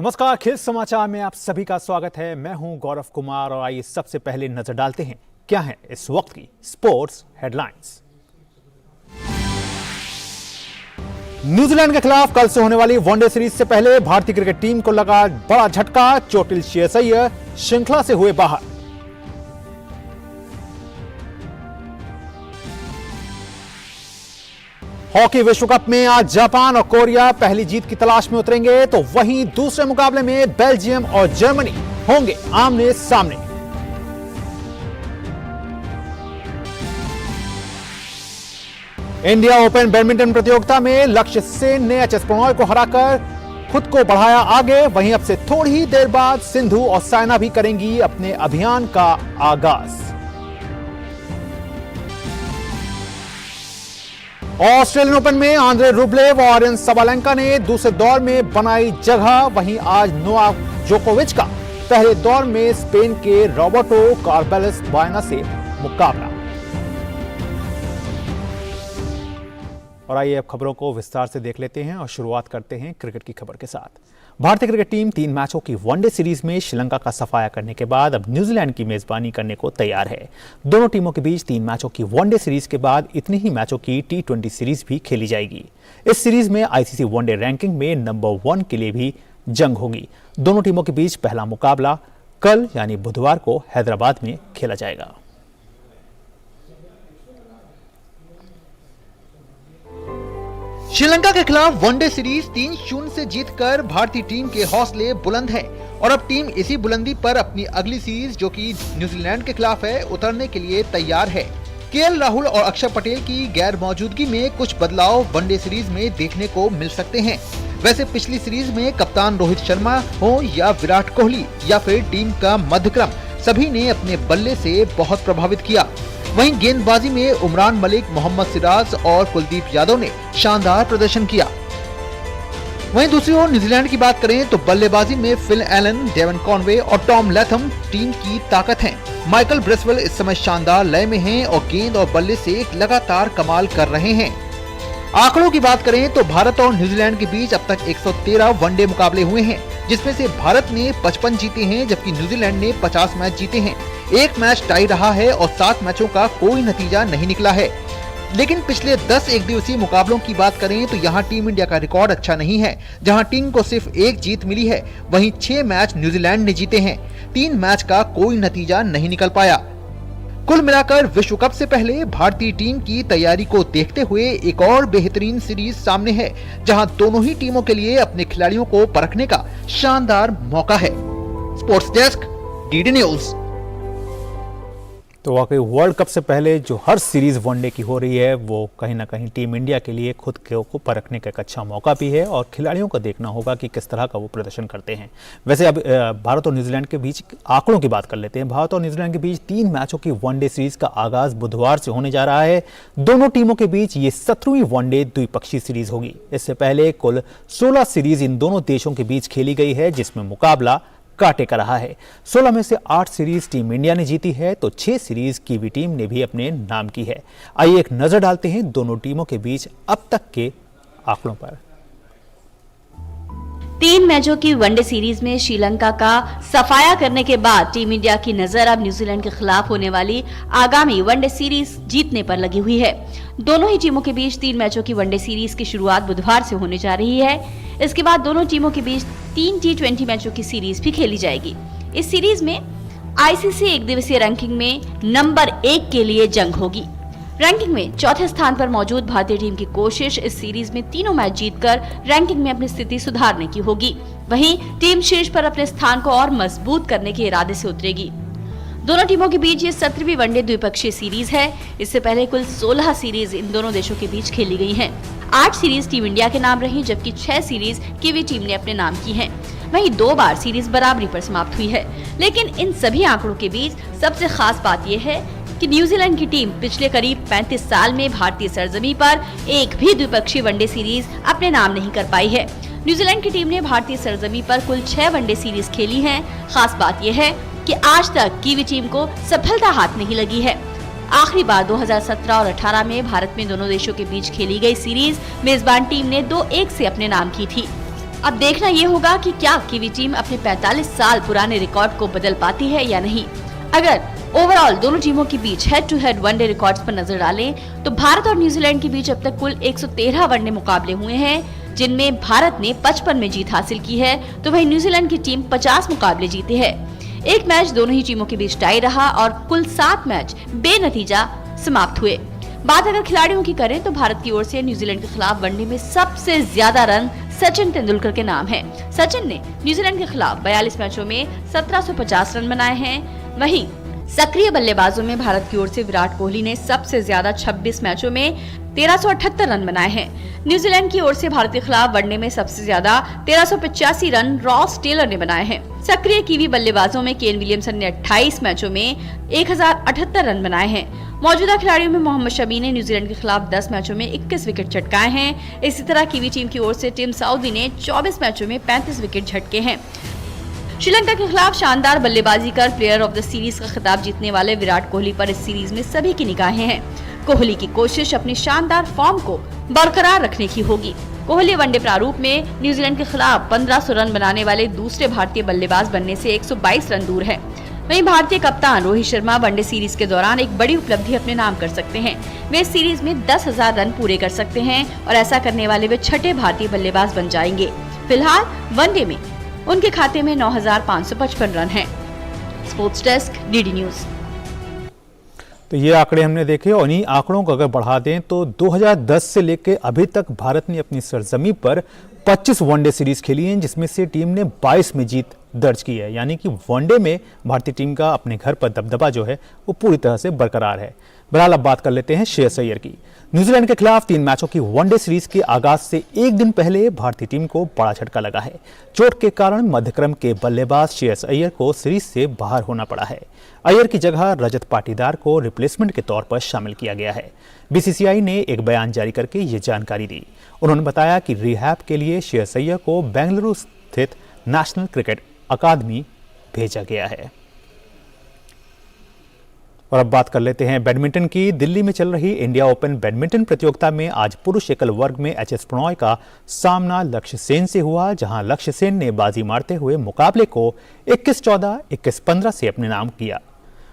नमस्कार, खेल समाचार में आप सभी का स्वागत है। मैं हूं गौरव कुमार और आइए सबसे पहले नजर डालते हैं क्या है इस वक्त की स्पोर्ट्स हेडलाइंस। न्यूजीलैंड के खिलाफ कल से होने वाली वनडे सीरीज से पहले भारतीय क्रिकेट टीम को लगा बड़ा झटका। चोटिल श्रेयस अय्यर श्रृंखला से हुए बाहर। हॉकी विश्व कप में आज जापान और कोरिया पहली जीत की तलाश में उतरेंगे, तो वहीं दूसरे मुकाबले में बेल्जियम और जर्मनी होंगे आमने सामने। इंडिया ओपन बैडमिंटन प्रतियोगिता में लक्ष्य सेन ने एच एस प्रणॉय को हराकर खुद को बढ़ाया आगे। वहीं अब से थोड़ी ही देर बाद सिंधु और साइना भी करेंगी अपने अभियान का आगाज। ऑस्ट्रेलियन ओपन में आंद्रे रूबलेव और अरिन सबालेंका ने दूसरे दौर में बनाई जगह। वहीं आज नोवाक जोकोविच का पहले दौर में स्पेन के रॉबर्टो कार्बेलेस बायना से मुकाबला। और आइए अब खबरों को विस्तार से देख लेते हैं और शुरुआत करते हैं क्रिकेट की खबर के साथ। भारतीय क्रिकेट टीम 3 मैचों की वनडे सीरीज में श्रीलंका का सफाया करने के बाद अब न्यूजीलैंड की मेजबानी करने को तैयार है। दोनों टीमों के बीच 3 मैचों की वनडे सीरीज के बाद इतनी ही मैचों की T20 सीरीज भी खेली जाएगी। इस सीरीज में आईसीसी वनडे रैंकिंग में नंबर 1 के लिए भी जंग होगी। दोनों टीमों के बीच पहला मुकाबला कल यानी बुधवार को हैदराबाद में खेला जाएगा। श्रीलंका के खिलाफ वनडे सीरीज 3-0 से जीतकर भारतीय टीम के हौसले बुलंद हैं और अब टीम इसी बुलंदी पर अपनी अगली सीरीज जो कि न्यूजीलैंड के खिलाफ है उतरने के लिए तैयार है। केएल राहुल और अक्षर पटेल की गैर मौजूदगी में कुछ बदलाव वनडे सीरीज में देखने को मिल सकते हैं। वैसे पिछली सीरीज में कप्तान रोहित शर्मा हो या विराट कोहली या फिर टीम का मध्यक्रम, सभी ने अपने बल्ले से बहुत प्रभावित किया। वहीं गेंदबाजी में उमरान मलिक, मोहम्मद सिराज और कुलदीप यादव ने शानदार प्रदर्शन किया। वहीं दूसरी ओर न्यूजीलैंड की बात करें तो बल्लेबाजी में फिल एलन, डेवन कॉनवे और टॉम लैथम टीम की ताकत हैं। माइकल ब्रेसवेल इस समय शानदार लय में हैं और गेंद और बल्ले से लगातार कमाल कर रहे हैं। आंकड़ों की बात करें तो भारत और न्यूजीलैंड के बीच अब तक 113 वनडे मुकाबले हुए हैं, जिसमें से भारत ने 55 जीते हैं जबकि न्यूजीलैंड ने 50 मैच जीते हैं। एक मैच टाई रहा है और 7 मैचों का कोई नतीजा नहीं निकला है। लेकिन पिछले 10 एक दिवसीय मुकाबलों की बात करें तो यहां टीम इंडिया का रिकॉर्ड अच्छा नहीं है, जहां टीम को सिर्फ 1 जीत मिली है। वहीं 6 मैच न्यूजीलैंड ने जीते हैं, 3 मैच का कोई नतीजा नहीं निकल पाया। कुल मिलाकर विश्व कप से पहले भारतीय टीम की तैयारी को देखते हुए एक और बेहतरीन सीरीज सामने है, जहां दोनों ही टीमों के लिए अपने खिलाड़ियों को परखने का शानदार मौका है। Sports desk, DD news. तो वाकई वर्ल्ड कप से पहले जो हर सीरीज वनडे की हो रही है वो कहीं ना कहीं टीम इंडिया के लिए खुद को परखने का एक अच्छा मौका भी है और खिलाड़ियों को देखना होगा कि किस तरह का वो प्रदर्शन करते हैं। वैसे अब भारत और न्यूजीलैंड के बीच आंकड़ों की बात कर लेते हैं। भारत और न्यूजीलैंड के बीच 3 मैचों की वनडे सीरीज का आगाज बुधवार से होने जा रहा है। दोनों टीमों के बीच ये 17वीं वनडे द्विपक्षीय सीरीज होगी। इससे पहले कुल 16 सीरीज इन दोनों देशों के बीच खेली गई है, जिसमें मुकाबला कांटे का रहा है। 16 में से 8 सीरीज टीम इंडिया ने जीती है तो 6 सीरीज कीवी टीम ने भी अपने नाम की है। आइए एक नजर डालते हैं दोनों टीमों के बीच अब तक के आंकड़ों पर। 3 मैचों की वनडे सीरीज में श्रीलंका का सफाया करने के बाद टीम इंडिया की नजर अब न्यूजीलैंड के खिलाफ होने वाली आगामी वनडे सीरीज जीतने पर लगी हुई है। दोनों ही टीमों के बीच 3 मैचों की वनडे सीरीज की शुरुआत बुधवार से होने जा रही है। इसके बाद दोनों टीमों के बीच 3 T20 मैचों की सीरीज भी खेली जाएगी। इस सीरीज में आईसीसी एक दिवसीय रैंकिंग में नंबर 1 के लिए जंग होगी। रैंकिंग में चौथे स्थान पर मौजूद भारतीय टीम की कोशिश इस सीरीज में तीनों मैच जीतकर रैंकिंग में अपनी स्थिति सुधारने की होगी। वहीं टीम शीर्ष पर अपने स्थान को और मजबूत करने के इरादे से उतरेगी। दोनों टीमों के बीच ये 17वीं वनडे द्विपक्षीय सीरीज है। इससे पहले कुल 16 सीरीज इन दोनों देशों के बीच खेली गई हैं। 8 सीरीज टीम इंडिया के नाम रही जबकि 6 सीरीज कीवी टीम ने अपने नाम की हैं। वहीं 2 बार सीरीज बराबरी पर समाप्त हुई है। लेकिन इन सभी आंकड़ों के बीच सबसे खास बात यह है कि न्यूजीलैंड की टीम पिछले करीब 35 साल में भारतीय सरजमी पर एक भी द्विपक्षीय वनडे सीरीज अपने नाम नहीं कर पाई है। न्यूजीलैंड की टीम ने भारतीय सरजमी पर कुल 6 वनडे सीरीज खेली हैं। खास बात यह है कि आज तक कीवी टीम को सफलता हाथ नहीं लगी है। आखिरी बार 2017 और 18 में भारत में दोनों देशों के बीच खेली गई सीरीज मेजबान टीम ने 2-1 से अपने नाम की थी। अब देखना ये होगा कि क्या कीवी टीम अपने 45 साल पुराने रिकॉर्ड को बदल पाती है या नहीं। अगर ओवरऑल दोनों टीमों के बीच head to head one day records पर नजर डालें तो भारत और न्यूजीलैंड के बीच अब तक कुल 113 वनडे मुकाबले हुए हैं, जिनमें भारत ने 55 में जीत हासिल की है तो वहीं न्यूजीलैंड की टीम 50 मुकाबले जीती है। एक मैच दोनों ही टीमों के बीच टाई रहा और कुल 7 मैच बेनतीजा समाप्त हुए। बात अगर खिलाड़ियों की करें तो भारत की ओर से न्यूजीलैंड के खिलाफ वनडे में सबसे ज्यादा रन सचिन तेंदुलकर के नाम है। सचिन ने न्यूजीलैंड के खिलाफ 42 मैचों में 1750 रन बनाए हैं। वहीं सक्रिय बल्लेबाजों में भारत की ओर से विराट कोहली ने सबसे ज्यादा 26 मैचों में 1378 रन बनाए हैं। न्यूजीलैंड की ओर से भारत के खिलाफ वनडे में सबसे ज्यादा 1385 रन रॉस टेलर ने बनाए हैं। सक्रिय कीवी बल्लेबाजों में केन विलियमसन ने 28 मैचों में 1078 रन बनाए हैं। मौजूदा खिलाड़ियों में मोहम्मद शमी ने न्यूजीलैंड के खिलाफ 10 मैचों में 21 विकेट चटकाए हैं। इसी तरह कीवी टीम की ओर से टिम साउदी ने 24 मैचों में 35 विकेट झटके हैं। श्रीलंका के खिलाफ शानदार बल्लेबाजी कर प्लेयर ऑफ द सीरीज का खिताब जीतने वाले विराट कोहली पर इस सीरीज में सभी की निगाहें हैं। कोहली की कोशिश अपनी शानदार फॉर्म को बरकरार रखने की होगी। कोहली वनडे प्रारूप में न्यूजीलैंड के खिलाफ 1500 रन बनाने वाले दूसरे भारतीय बल्लेबाज बनने से 122 रन दूर है। वहीं भारतीय कप्तान रोहित शर्मा वनडे सीरीज के दौरान एक बड़ी उपलब्धि अपने नाम कर सकते हैं। वे इस सीरीज में 10,000 रन पूरे कर सकते हैं और ऐसा करने वाले वे छठे भारतीय बल्लेबाज बन जाएंगे। फिलहाल वनडे में उनके खाते में 9,555 रन हैं। Sports desk, DD news. तो ये आंकड़े हमने देखे और इन्हीं आंकड़ों को अगर बढ़ा दें तो 2010 से लेकर अभी तक भारत ने अपनी सरजमी पर 25 वनडे सीरीज खेली हैं, जिसमें से टीम ने 22 में जीत दर्ज की है। यानी कि वनडे में भारतीय टीम का अपने घर पर दबदबा जो है वो पूरी तरह से बरकरार है। बहरहाल अब बात कर लेते हैं श्रेयस अय्यर की। न्यूजीलैंड के खिलाफ 3 मैचों की वनडे सीरीज के आगाज से एक दिन पहले भारतीय टीम को बड़ा झटका लगा है। चोट के कारण मध्यक्रम के बल्लेबाज श्रेयस अय्यर को सीरीज से बाहर होना पड़ा है। अय्यर की जगह रजत पाटीदार को रिप्लेसमेंट के तौर पर शामिल किया गया है। बीसीसीआई ने एक बयान जारी करके ये जानकारी दी। उन्होंने बताया कि रिहैब के लिए श्रेयस अय्यर को बेंगलुरु स्थित नेशनल क्रिकेट अकादमी भेजा गया है। और अब बात कर लेते हैं बैडमिंटन की। दिल्ली में चल रही इंडिया ओपन बैडमिंटन प्रतियोगिता में आज पुरुष एकल वर्ग में एचएस प्रणॉय का सामना लक्ष्य सेन से हुआ, जहां लक्ष्य सेन ने बाजी मारते हुए मुकाबले को 21-14, 21-15 से अपने नाम किया।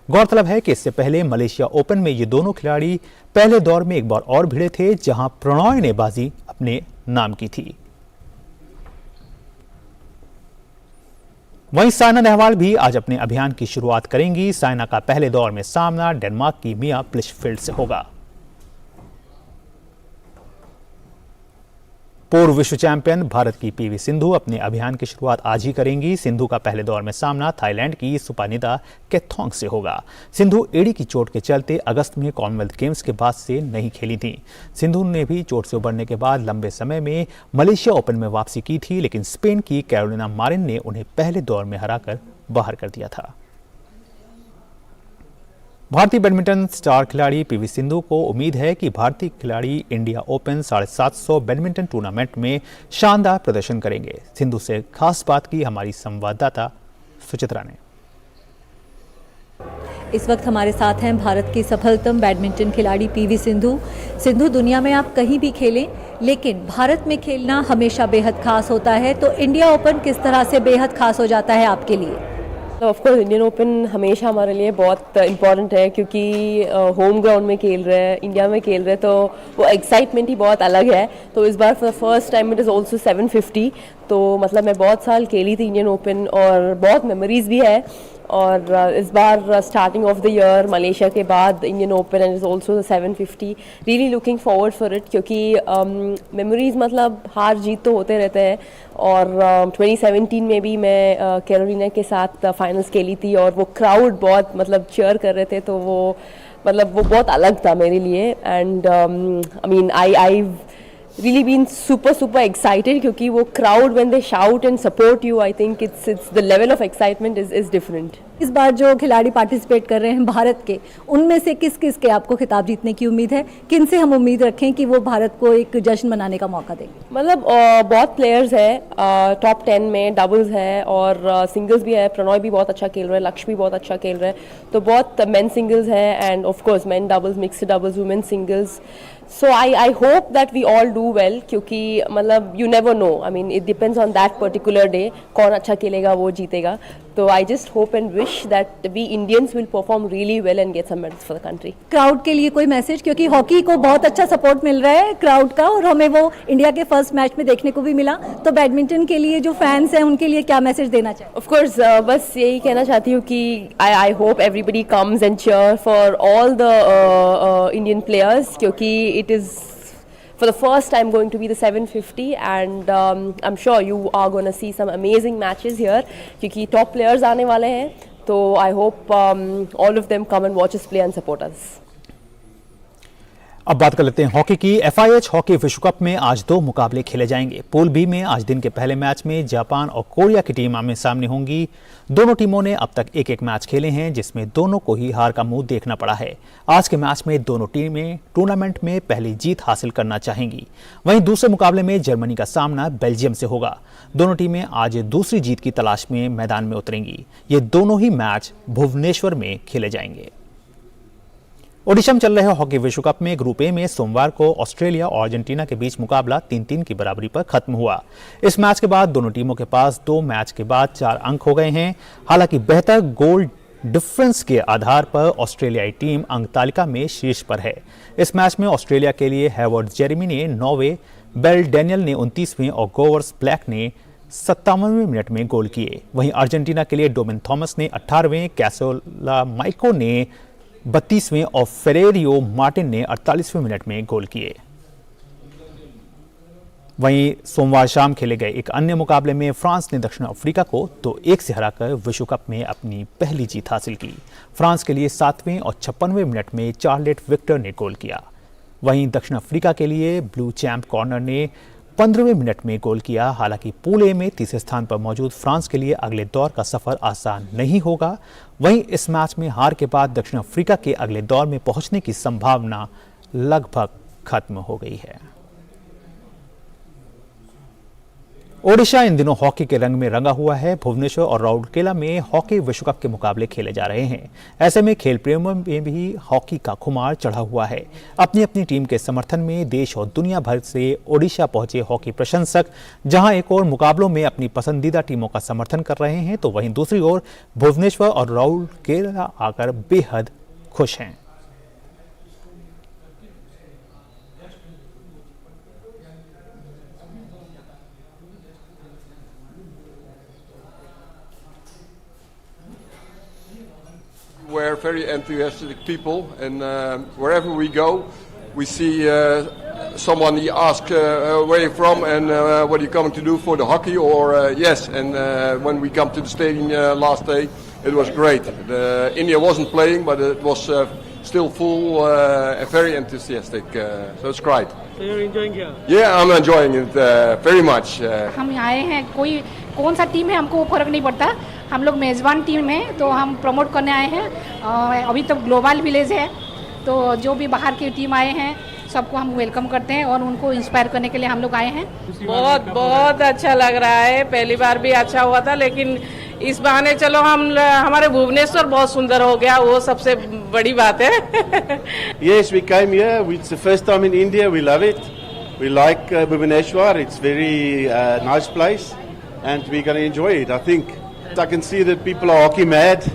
गौरतलब है कि इससे पहले मलेशिया ओपन में ये दोनों खिलाड़ी पहले दौर में एक बार और भिड़े थे, जहां प्रणॉय ने बाजी अपने नाम की थी। वहीं साइना नेहवाल भी आज अपने अभियान की शुरुआत करेंगी। साइना का पहले दौर में सामना डेनमार्क की मिया प्लिशफील्ड से होगा। पूर्व विश्व चैंपियन भारत की पीवी सिंधु अपने अभियान की शुरुआत आज ही करेंगी। सिंधु का पहले दौर में सामना थाईलैंड की सुपानिदा केथोंग से होगा। सिंधु एड़ी की चोट के चलते अगस्त में कॉमनवेल्थ गेम्स के बाद से नहीं खेली थी। सिंधु ने भी चोट से उबरने के बाद लंबे समय में मलेशिया ओपन में वापसी की थी, लेकिन स्पेन की कैरोलिना मारिन ने उन्हें पहले दौर में हराकर बाहर कर दिया था। भारतीय बैडमिंटन स्टार खिलाड़ी पीवी सिंधु को उम्मीद है कि भारतीय खिलाड़ी इंडिया ओपन 750 बैडमिंटन टूर्नामेंट में शानदार प्रदर्शन करेंगे। सिंधु से खास बात की हमारी संवाददाता सुचित्रा ने। इस वक्त हमारे साथ हैं भारत की सफलतम बैडमिंटन खिलाड़ी पीवी सिंधु। सिंधु, दुनिया में आप कहीं भी खेलें, लेकिन भारत में खेलना हमेशा बेहद खास होता है, तो इंडिया ओपन किस तरह से बेहद खास हो जाता है आपके लिए? तो ऑफकोर्स इंडियन ओपन हमेशा हमारे लिए बहुत इम्पॉर्टेंट है, क्योंकि होम ग्राउंड में खेल रहे हैं, इंडिया में खेल रहे हैं, तो वो एक्साइटमेंट ही बहुत अलग है। तो इस बार for the first time it is also 750, तो मतलब मैं बहुत साल खेली थी इंडियन ओपन और बहुत मेमोरीज भी है। और इस बार starting of the year Malaysia के बाद Indian Open and is also 750, really looking forward for it, क्योंकि मेमोरीज मतलब हार जीत तो होते रहते हैं। और 2017 में भी मैं कैरोलिना के साथ फाइनल्स खेली थी और वो क्राउड बहुत मतलब चीयर कर रहे थे, तो वो मतलब वो बहुत अलग था मेरे लिए। And I mean I really been super excited, क्योंकि वो crowd when they shout and support you, I think it's the level of excitement is different. इस बार जो खिलाड़ी पार्टिसिपेट कर रहे हैं भारत के, उनमें से किस किस के आपको खिताब जीतने की उम्मीद है? किन से हम उम्मीद रखें कि वो भारत को एक जश्न मनाने का मौका दें? मतलब बहुत प्लेयर्स है, टॉप 10 में डबल्स है और सिंगल्स भी है। प्रणॉय भी बहुत अच्छा खेल रहा है, लक्ष्य भी बहुत अच्छा खेल रहा है, तो बहुत मेन सिंगल्स है and of course men doubles, mixed doubles, women singles. So I hope that we all do do well, क्योंकि मतलब you never know, I mean it depends on that particular day, कौन अच्छा खेलेगा वो जीतेगा. तो I just hope and wish that we Indians will perform really well and get some medals for the country. Crowd के लिए कोई message, क्योंकि हॉकी को बहुत अच्छा सपोर्ट मिल रहा है क्राउड का, और हमें वो इंडिया के फर्स्ट मैच में देखने को भी मिला. तो बैडमिंटन के लिए जो फैंस हैं उनके लिए क्या मैसेज देना चाहिए? ऑफ कोर्स बस यही कहना चाहती हूँ कि I hope everybody comes and cheer for all the Indian players, क्योंकि it is for the first time going to be the 750, and I'm sure you are going to see some amazing matches here, क्योंकि top players आने वाले हैं. तो I hope all of them come and watch us play and support us. अब बात कर लेते हैं हॉकी की. FIH हॉकी विश्व कप में आज 2 मुकाबले खेले जाएंगे. पूल बी में आज दिन के पहले मैच में जापान और कोरिया की टीम आमने सामने होंगी. दोनों टीमों ने अब तक एक मैच खेले हैं, जिसमें दोनों को ही हार का मुंह देखना पड़ा है. आज के मैच में दोनों टीमें टूर्नामेंट में पहली जीत हासिल करना चाहेंगी. वहीं दूसरे मुकाबले में जर्मनी का सामना बेल्जियम से होगा. दोनों टीमें आज दूसरी जीत की तलाश में मैदान में उतरेंगी. ये दोनों ही मैच भुवनेश्वर में खेले जाएंगे. ओडिशा में चल रहे हॉकी विश्व कप में ग्रुप ए में सोमवार को ऑस्ट्रेलिया और अर्जेंटीना के बीच मुकाबला 3-3 की बराबरी पर खत्म हुआ. इस मैच के बाद दोनों टीमों के पास 2 मैच के बाद 4 अंक हो गए हैं. हालांकि बेहतर गोल डिफरेंस के आधार पर ऑस्ट्रेलियाई टीम अंक तालिका में शीर्ष पर है. इस मैच में ऑस्ट्रेलिया के लिए हेवर्ड जेरेमी ने 9वें, बेल डेनियल ने 29वें और गोवर्स ब्लैक ने 57वें मिनट में गोल किए. वहीं अर्जेंटीना के लिए डोमिन थॉमस ने 18वें, कैसोला माइको ने 32वें और फेरेरियो मार्टिन ने 48वें मिनट में गोल किए. वहीं सोमवार शाम खेले गए एक अन्य मुकाबले में फ्रांस ने दक्षिण अफ्रीका को 2-1 से हराकर विश्व कप में अपनी पहली जीत हासिल की. फ्रांस के लिए 7वें और 56वें मिनट में चार्लेट विक्टर ने गोल किया. वहीं दक्षिण अफ्रीका के लिए ब्लू चैंप कॉर्नर ने 15वें मिनट में गोल किया. हालांकि पूल ए में तीसरे स्थान पर मौजूद फ्रांस के लिए अगले दौर का सफर आसान नहीं होगा. वहीं इस मैच में हार के बाद दक्षिण अफ्रीका के अगले दौर में पहुंचने की संभावना लगभग खत्म हो गई है. ओडिशा इन दिनों हॉकी के रंग में रंगा हुआ है. भुवनेश्वर और राउरकेला में हॉकी विश्व कप के मुकाबले खेले जा रहे हैं. ऐसे में खेल प्रेमियों में भी हॉकी का खुमार चढ़ा हुआ है. अपनी अपनी टीम के समर्थन में देश और दुनिया भर से ओडिशा पहुंचे हॉकी प्रशंसक जहां एक और मुकाबलों में अपनी पसंदीदा टीमों का समर्थन कर रहे हैं, तो वहीं दूसरी ओर भुवनेश्वर और राउरकेला आकर बेहद खुश हैं. We're very enthusiastic people, and wherever we go, we see someone he asks where you're from and what are you coming to do for the hockey, or yes. And when we come to the stadium last day, it was great. India wasn't playing, but it was still full and very enthusiastic. So it's great. So you're enjoying here? Yeah, I'm enjoying it very much. हम आए हैं, कोई कौन सा team है हमको फर्क नहीं पड़ता. हम लोग मेज़बान टीम है तो हम प्रमोट करने आए हैं. अभी तो ग्लोबल विलेज है, तो जो भी बाहर की टीम आए हैं सबको हम वेलकम करते हैं और उनको इंस्पायर करने के लिए हम लोग आए हैं. बहुत बहुत अच्छा लग रहा है. पहली बार भी अच्छा हुआ था, लेकिन इस बहाने चलो हमारे भुवनेश्वर बहुत सुंदर हो गया, वो सबसे बड़ी बात है. Yes, we came here. It's the first time in India. We love it. We like Bhubaneswar. It's very nice place, and we're going to enjoy it. I think I can see that people are hockey mad.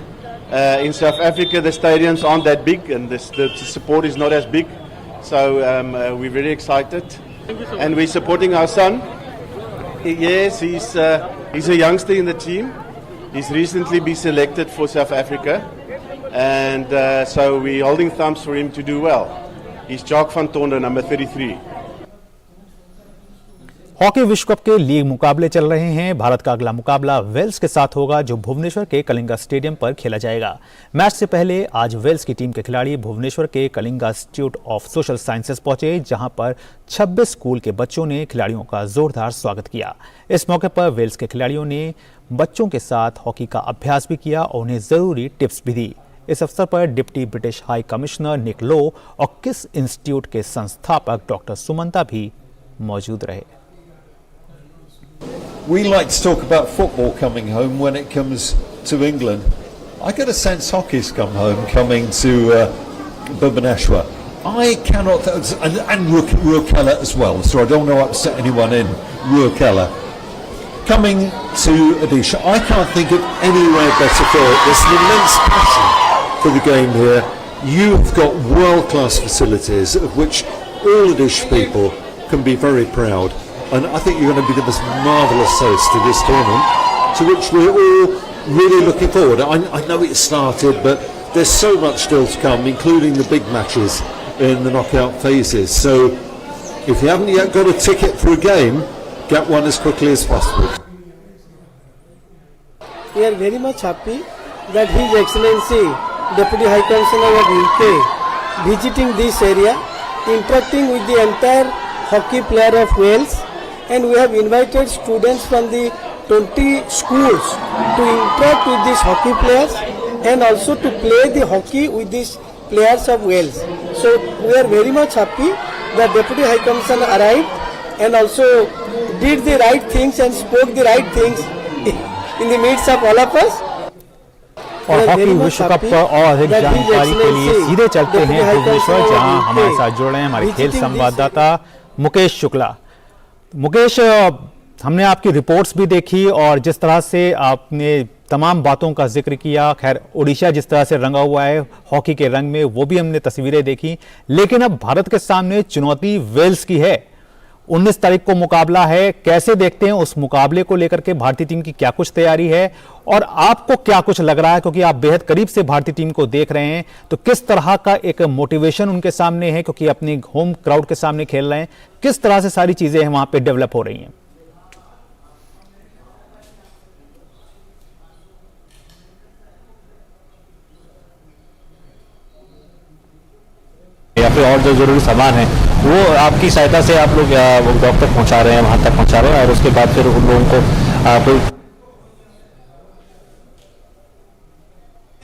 In South Africa, the stadiums aren't that big, and the support is not as big. So we're very excited, and we're supporting our son. Yes, he's a youngster in the team. He's recently been selected for South Africa, and so we're holding thumbs for him to do well. He's Jacques van Tonder, number 33. Hockey विश्व cup के league मुकाबले चल रहे हैं. भारत का अगला मुकाबला Wales के साथ होगा, जो भुवनेश्वर के कलिंगा स्टेडियम पर खेला जाएगा. मैच से पहले आज वेल्स की टीम के खिलाड़ी भुवनेश्वर के Kalinga institute of social sciences पहुंचे, जहां पर 26 स्कूल के बच्चों ने खिलाड़ियों का जोरदार स्वागत किया. इस मौके पर वेल्स के खिलाड़ियों ने बच्चों के साथ हॉकी का अभ्यास भी किया और उन्हें जरूरी टिप्स भी दी. इस अवसर पर डिप्टी ब्रिटिश हाई कमिश्नर निक लो और किस इंस्टीट्यूट के संस्थापक डॉक्टर सुमंता भी मौजूद रहे. We like to talk about football coming home when it comes to England. I get a sense hockey's come home coming to Bhubaneswar. I cannot, and Ruokela as well, so I don't want to upset anyone in Ruokela. Coming to Odisha, I can't think of anywhere better for it. There's an immense passion for the game here. You've got world-class facilities of which all Odisha people can be very proud. And I think you're going to be the most marvellous host to this tournament, to which we're all really looking forward. I know it started, but there's so much still to come, including the big matches in the knockout phases. So if you haven't yet got a ticket for a game, get one as quickly as possible. We are very much happy that His Excellency Deputy High Commissioner of UK visiting this area, interacting with the entire hockey player of Wales, and we have invited students from the 20 schools to interact with these hockey players and also to play the hockey with these players of Wales. So we are very much happy that Deputy High Commissioner arrived and also did the right things and spoke the right things in the midst of all of us. और hockey विश्व cup पर और अधिक जानकारी के लिए सीधे चलते हैं भुवनेश्वर, जहां हमारे साथ जुड़ रहे हैं हमारे खेल संवाददाता मुकेश शुक्ला। मुकेश, हमने आपकी रिपोर्ट्स भी देखी और जिस तरह से आपने तमाम बातों का जिक्र किया, खैर ओडिशा जिस तरह से रंगा हुआ है हॉकी के रंग में, वो भी हमने तस्वीरें देखी। लेकिन अब भारत के सामने चुनौती वेल्स की है। 19 तारीख को मुकाबला है, कैसे देखते हैं उस मुकाबले को लेकर के? भारतीय टीम की क्या कुछ तैयारी है और आपको क्या कुछ लग रहा है, क्योंकि आप बेहद करीब से भारतीय टीम को देख रहे हैं, तो किस तरह का एक मोटिवेशन उनके सामने है, क्योंकि अपने होम क्राउड के सामने खेल रहे हैं, किस तरह से सारी चीजें वहां पे डेवलप हो रही हैं? या फिर और जो जरूरी सामान है वो आपकी सहायता से आप लोग डॉक्टर तक पहुंचा रहे हैं, वहां तक पहुंचा रहे हैं, और उसके बाद फिर उन लोगों को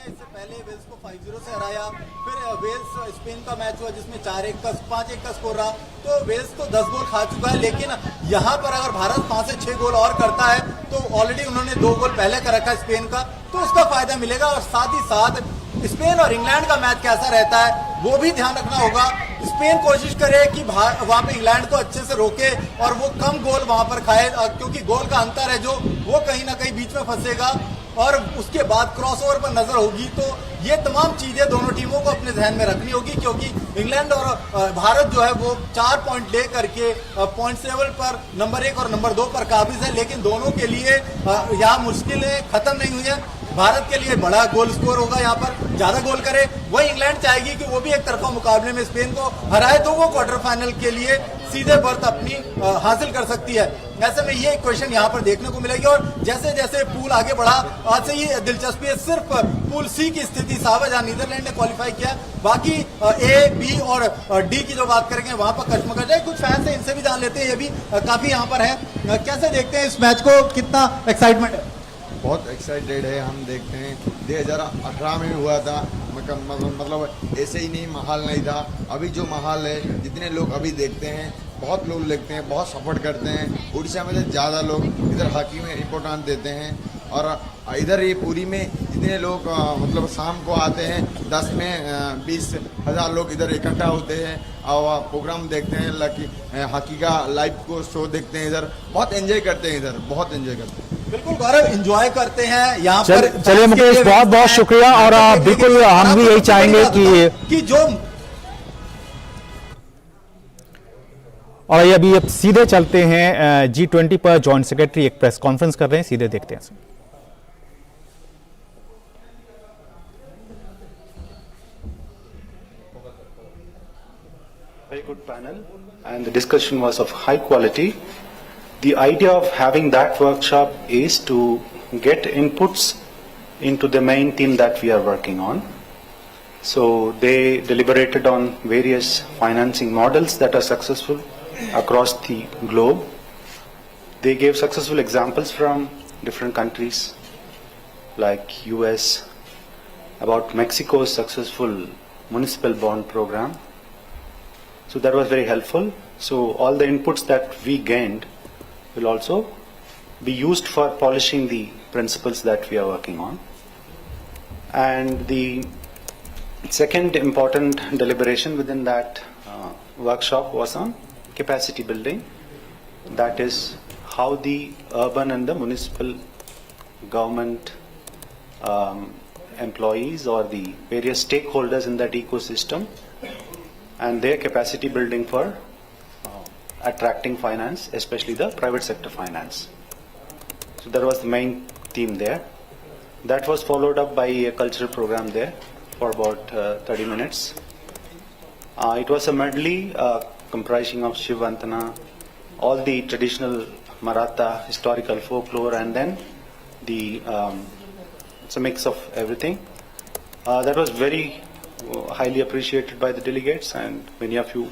इससे पहले वेल्स को 5-0 से हराया, फिर वेल्स स्पेन का मैच हुआ जिसमें 4-1 का 5-1 का स्कोर रहा, तो वेल्स तो 10 गोल खा चुका है। लेकिन यहाँ पर अगर भारत 5 से 6 गोल और करता है तो ऑलरेडी उन्होंने 2 गोल पहले कर रखा है स्पेन का, तो उसका फायदा मिलेगा। और साथ ही साथ स्पेन और इंग्लैंड का मैच कैसा रहता है वो भी ध्यान रखना होगा। स्पेन कोशिश करे कि वहां पे इंग्लैंड को अच्छे से रोके और वो कम गोल वहां पर खाए, क्योंकि गोल का अंतर है जो वो कहीं ना कहीं बीच में फंसेगा और उसके बाद क्रॉसओवर पर नजर होगी। तो ये तमाम चीजें दोनों टीमों को अपने ध्यान में रखनी होगी, क्योंकि इंग्लैंड और भारत जो है वो 4 पॉइंट ले करके पॉइंट टेबल पर नंबर 1 और नंबर 2 पर काबिज है। लेकिन दोनों के लिए यहाँ मुश्किलें खत्म नहीं हुई है। भारत के लिए बड़ा गोल स्कोर होगा, यहाँ पर ज्यादा गोल करे। वही इंग्लैंड चाहेगी कि वो भी एक तरफा मुकाबले में स्पेन को हराए तो वो क्वार्टर फाइनल के लिए सीधे बर्थ अपनी हासिल कर सकती है। ऐसे में ये क्वेश्चन यहाँ पर देखने को मिलेगी। और जैसे जैसे पूल आगे बढ़ा, आज से ही दिलचस्पी है। सिर्फ पूल सी की स्थिति साफ है जहाँ नीदरलैंड ने क्वालिफाई किया, बाकी ए, बी और डी की जो बात करेंगे वहां पर कश्मकश है। कुछ फैंस है, इनसे भी जान लेते हैं, ये भी काफी यहाँ पर है। कैसे देखते हैं इस मैच को, कितना एक्साइटमेंट है? बहुत एक्साइटेड है। हम देखते हैं 2018 में हुआ था, मतलब ऐसे ही नहीं, माहौल नहीं था। अभी जो माहौल है, जितने लोग अभी देखते हैं, बहुत लोग देखते हैं, बहुत सपोर्ट करते हैं। उड़ीसा में से ज़्यादा लोग इधर हॉकी में इम्पोर्टेंट देते हैं। और इधर ये पूरी में जितने लोग मतलब शाम को आते हैं, 10 में 20 हज़ार लोग इधर इकट्ठा होते हैं और प्रोग्राम देखते हैं, हॉकी का लाइव को शो देखते हैं। इधर बहुत एंजॉय करते हैं, इधर बहुत एंजॉय करते हैं। बिल्कुल गौरव, एंजॉय करते हैं यहाँ पर। चलिए मुकेश, बहुत बहुत शुक्रिया। और बिल्कुल हम भी यही चाहेंगे कि जो और ये अभी अब सीधे चलते हैं G20 पर जॉइंट सेक्रेटरी एक प्रेस कॉन्फ्रेंस कर रहे हैं, सीधे देखते हैं। Very good panel, and the discussion was of high quality. The idea of having that workshop is to get inputs into the main theme that we are working on. So they deliberated on various financing models that are successful across the globe. They gave successful examples from different countries like US, about Mexico's successful municipal bond program. So that was very helpful. So all the inputs that we gained will also be used for polishing the principles that we are working on. And the Second important deliberation within that workshop was on capacity building. That is how the urban and the municipal government employees or the various stakeholders in that ecosystem and their capacity building for attracting finance, especially the private sector finance. So that was the main theme there. That was followed up by a cultural program there for about 30 minutes. It was a medley comprising of Shiv Vantana, all the traditional Maratha historical folklore, and then it's a mix of everything. That was very highly appreciated by the delegates, and many of you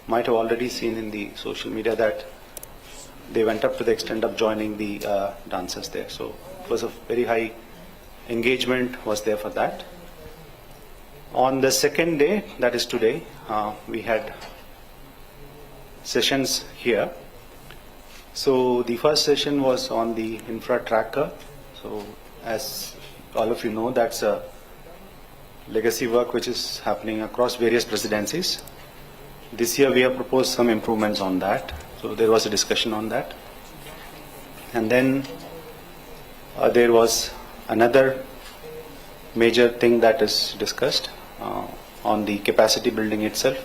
might have already seen in the social media that they went up to the extent of joining the dancers there. So it was a very high engagement was there for that. On the second day, that is today, we had sessions here. So the first session was on the infra tracker. So as all of you know, that's a legacy work which is happening across various presidencies. This year we have proposed some improvements on that. So there was a discussion on that. And then there was another major thing that is discussed on the capacity building itself,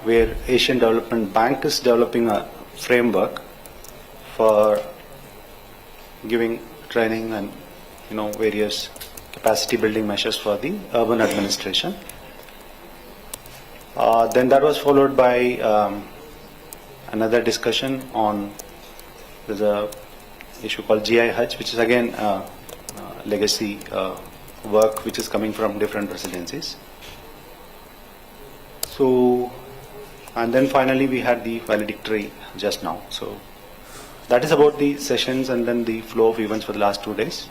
where Asian Development Bank is developing a framework for giving training and various capacity building measures for the urban administration. Then that was followed by another discussion on there's a issue called GI Hutch, which is again legacy work which is coming from different presidencies. So, and then finally we had the valedictory just now. So that is about the sessions and then the flow of events for the last 2 days.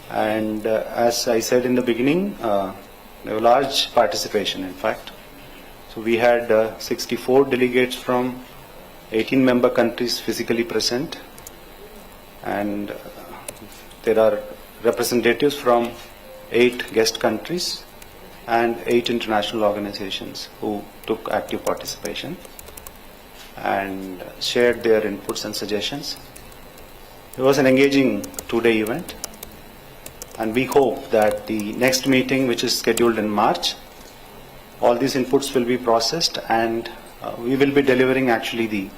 And as I said in the beginning, there was large participation in fact. So we had 64 delegates from 18 member countries physically present, and there are representatives from 8 guest countries and 8 international organizations who took active participation and shared their inputs and suggestions. It was an engaging 2-day event, and we hope that the next meeting, which is scheduled in March, all these inputs will be processed, and we will be delivering actually the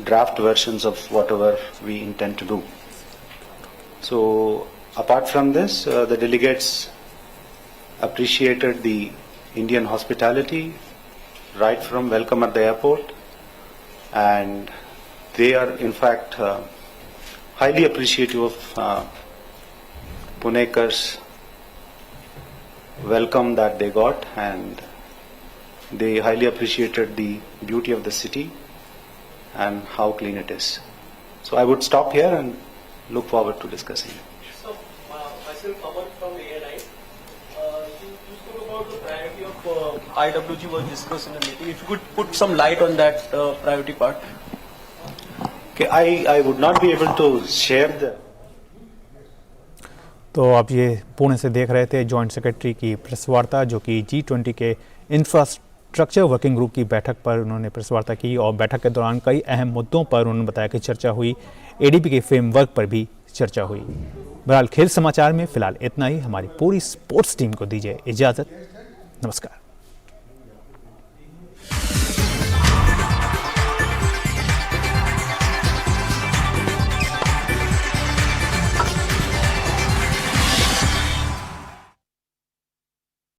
draft versions of whatever we intend to do. So apart from this, the delegates appreciated the Indian hospitality right from welcome at the airport, and they are in fact highly appreciative of Punekars' welcome that they got, and they highly appreciated the beauty of the city and how clean it is. So I would stop here and look forward to discussing it. So, myself, Aman from ANI. You spoke about the priority of IWG was discussed in the meeting. If you could put some light on that priority part. Okay, I would not be able to share the. तो आप ये पुणे से देख रहे थे joint secretary की press वार्ता, जो कि G20 के इंफ्रास्ट्रक्चर वर्किंग ग्रुप की बैठक पर उन्होंने प्रेस वार्ता की, और बैठक के दौरान कई अहम मुद्दों पर उन्होंने बताया कि चर्चा हुई। ADB के फ्रेमवर्क पर भी चर्चा हुई। बहरहाल खेल समाचार में फिलहाल इतना ही। हमारी पूरी स्पोर्ट्स टीम को दीजिए इजाज़त। नमस्कार।